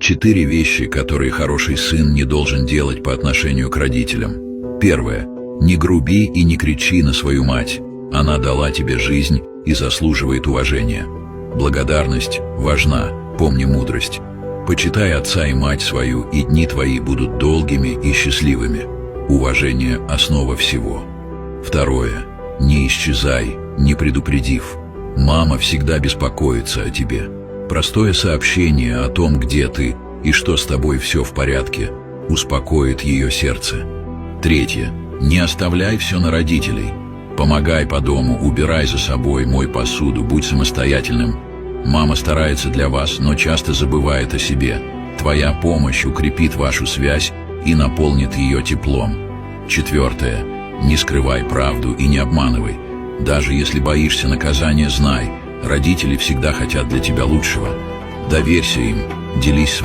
4 вещи, которые хороший сын не должен делать по отношению к родителям. Первое. Не груби и не кричи на свою мать. Она дала тебе жизнь и заслуживает уважения. Благодарность важна, помни мудрость. Почитай отца и мать свою, и дни твои будут долгими и счастливыми. Уважение – основа всего. Второе. Не исчезай, не предупредив. Мама всегда беспокоится о тебе. Простое сообщение о том, где ты и что с тобой все в порядке, успокоит ее сердце. Третье. Не оставляй все на родителей. Помогай по дому, убирай за собой, мой посуду, будь самостоятельным. Мама старается для вас, но часто забывает о себе. Твоя помощь укрепит вашу связь и наполнит ее теплом. Четвертое. Не скрывай правду и не обманывай. Даже если боишься наказания, знай, родители всегда хотят для тебя лучшего. Доверься им, делись